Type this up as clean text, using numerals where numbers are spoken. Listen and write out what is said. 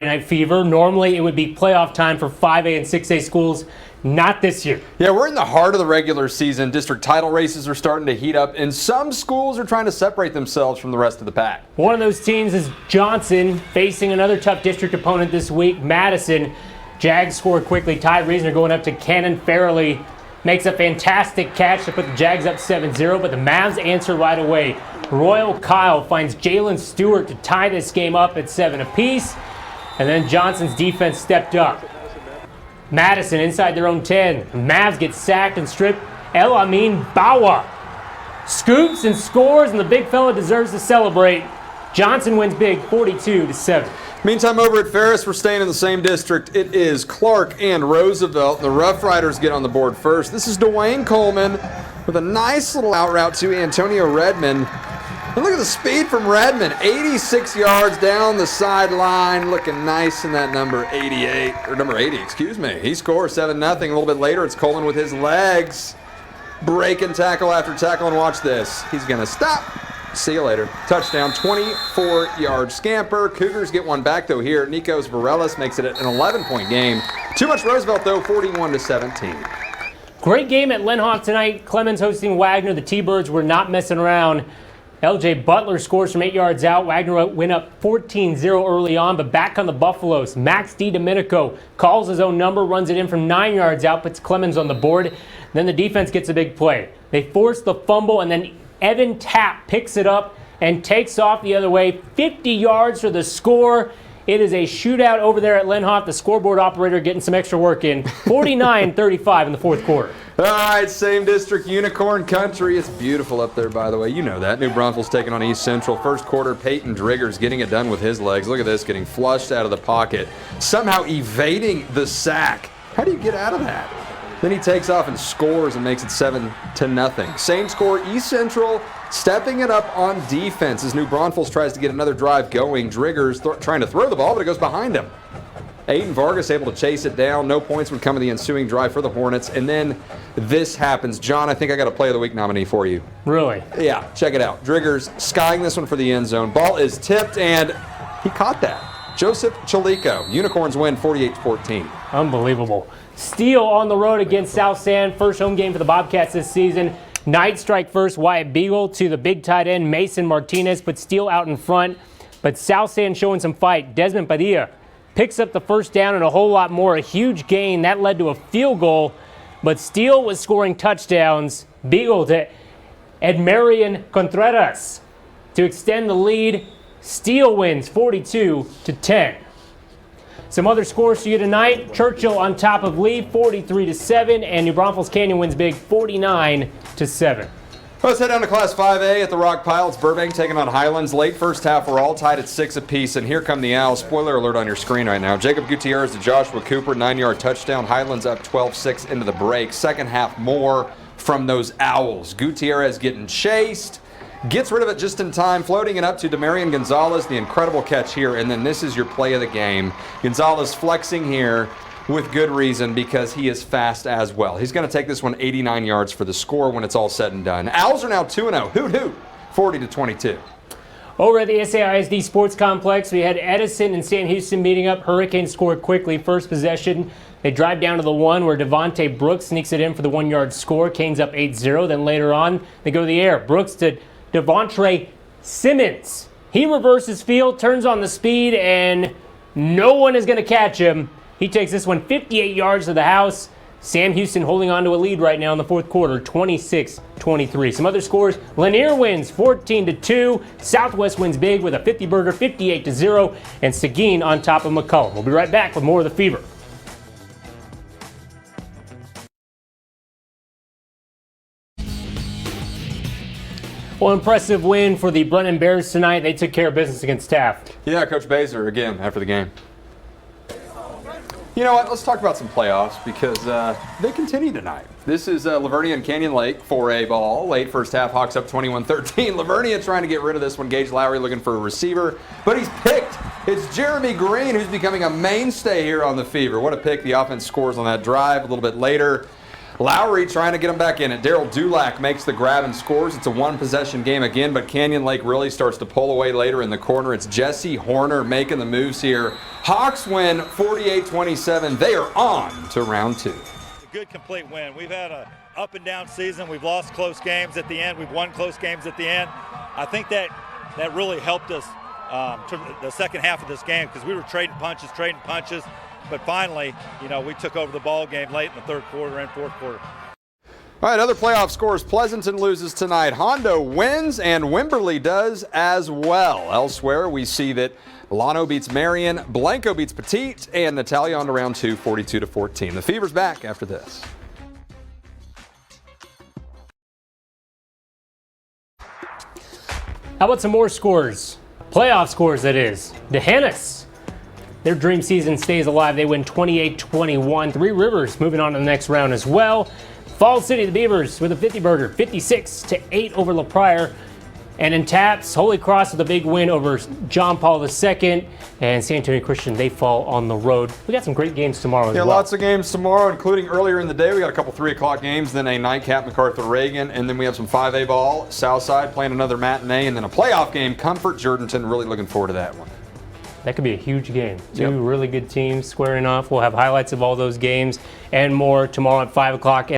Night Fever. Normally it would be playoff time for 5A and 6A schools. Not this year. Yeah, we're in the heart of the regular season. District title races are starting to heat up, and some schools are trying to separate themselves from the rest of the pack. One of those teams is Johnson, facing another tough district opponent this week, Madison. Jags scored quickly. Ty Reasoner going up to Cannon Farrelly. Makes a fantastic catch to put the Jags up 7-0, but the Mavs answer right away. Royal Kyle finds Jalen Stewart to tie this game up at 7 apiece. And then Johnson's defense stepped up. Madison inside their own 10. Mavs get sacked and stripped. El Amin Bawa scoops and scores, and the big fella deserves to celebrate. Johnson wins big, 42-7. Meantime, over at Ferris, we're staying in the same district. It is Clark and Roosevelt. The Rough Riders get on the board first. This is Dwayne Coleman with a nice little out route to Antonio Redmond. And look at the speed from Redmond. 86 yards down the sideline. Looking nice in that number 88, or number 80, excuse me. He scores 7-0. A little bit later, it's Coleman with his legs. Breaking tackle after tackle, and watch this. He's going to stop. See you later. Touchdown, 24-yard scamper. Cougars get one back, though, here. Nikos Varelis makes it an 11-point game. Too much Roosevelt, though, 41-17. Great game at Lenhoff tonight. Clemens hosting Wagner. The T-Birds were not messing around. LJ Butler scores from 8 yards out. Wagner went up 14-0 early on, but back on the Buffaloes. Max DiDomenico calls his own number, runs it in from 9 yards out, puts Clemens on the board. Then the defense gets a big play. They force the fumble, and then Evan Tapp picks it up and takes off the other way. 50 yards for the score. It is a shootout over there at Lenhoff. The scoreboard operator getting some extra work in. 49-35 in the fourth quarter. All right, same district, Unicorn Country. It's beautiful up there, by the way. You know that. New Braunfels taking on East Central. First quarter, Peyton Driggers getting it done with his legs. Look at this, getting flushed out of the pocket. Somehow evading the sack. How do you get out of that? Then he takes off and scores and makes it 7-0. Same score, East Central stepping it up on defense as New Braunfels tries to get another drive going. Driggers trying to throw the ball, but it goes behind him. Aiden Vargas able to chase it down. No points would come in the ensuing drive for the Hornets. And then this happens. John, I think I got a Play of the Week nominee for you. Really? Yeah, check it out. Driggers skying this one for the end zone. Ball is tipped, and he caught that. Joseph Chalico. Unicorns win 48-14. Unbelievable. Steele on the road against South San. First home game for the Bobcats this season. Knight strike first. Wyatt Beagle to the big tight end. Mason Martinez put Steele out in front. But South San showing some fight. Desmond Padilla picks up the first down and a whole lot more. A huge gain. That led to a field goal. But Steele was scoring touchdowns. Beagle to Edmarion Contreras to extend the lead. Steele wins 42-10. Some other scores for you tonight. Churchill on top of Lee, 43-7, and New Braunfels Canyon wins big, 49-7. Let's head down to Class 5A at the Rock Pile. It's Burbank taking on Highlands. Late first half, we're all tied at 6 apiece, and here come the Owls. Spoiler alert on your screen right now. Jacob Gutierrez to Joshua Cooper, 9-yard touchdown. Highlands up 12-6 into the break. Second half, more from those Owls. Gutierrez getting chased. Gets rid of it just in time, floating it up to Demarion Gonzalez, the incredible catch here, and then this is your play of the game. Gonzalez flexing here with good reason because he is fast as well. He's going to take this one 89 yards for the score when it's all said and done. Owls are now 2-0. Hoot hoot, 40-22. Over at the SAISD Sports Complex, we had Edison and Sam Houston meeting up. Hurricanes scored quickly. First possession, they drive down to the 1 where Devontae Brooks sneaks it in for the 1-yard score. Canes up 8-0. Then later on, they go to the air. Brooks to Devontre Simmons. He reverses field, turns on the speed, and no one is going to catch him. He takes this one 58 yards to the house. Sam Houston holding on to a lead right now in the fourth quarter, 26-23. Some other scores, Lanier wins 14-2. Southwest wins big with a 50-burger, 58-0. And Seguin on top of McCollum. We'll be right back with more of the Fever. Well, impressive win for the Brennan Bears tonight. They took care of business against Taft. Yeah, Coach Baszler again after the game. You know what? Let's talk about some playoffs because they continue tonight. This is Lavernia and Canyon Lake 4A ball. Late first half, Hawks up 21-13. Lavernia trying to get rid of this one. Gage Lowry looking for a receiver, but he's picked. It's Jeremy Green who's becoming a mainstay here on the Fever. What a pick. The offense scores on that drive a little bit later. Lowry trying to get him back in it. Daryl Dulac makes the grab and scores. It's a one-possession game again, but Canyon Lake really starts to pull away later in the corner. It's Jesse Horner making the moves here. Hawks win 48-27. They are on to round 2. A good complete win. We've had a up and down season. We've lost close games at the end. We've won close games at the end. I think that really helped us to the second half of this game because we were trading punches. But finally, we took over the ball game late in the third quarter and fourth quarter. All right, other playoff scores. Pleasanton loses tonight. Hondo wins, and Wimberley does as well. Elsewhere, we see that Lano beats Marion, Blanco beats Petite, and Natalia on to round 2, 42-14. The Fever's back after this. How about some more scores? Playoff scores, that is. D'Hanis. Their dream season stays alive. They win 28-21. Three Rivers moving on to the next round as well. Falls City, the Beavers with a 50-burger, 56-8 over La Pryor. And in Taps, Holy Cross with a big win over John Paul II. And San Antonio Christian, they fall on the road. We got some great games tomorrow as well. Lots of games tomorrow, including earlier in the day. We got a couple 3 o'clock games, then a nightcap MacArthur-Reagan, and then we have some 5A ball. Southside playing another matinee, and then a playoff game, Comfort Jordanton. Really looking forward to that one. That could be a huge game. Two really good teams squaring off. We'll have highlights of all those games and more tomorrow at 5 o'clock.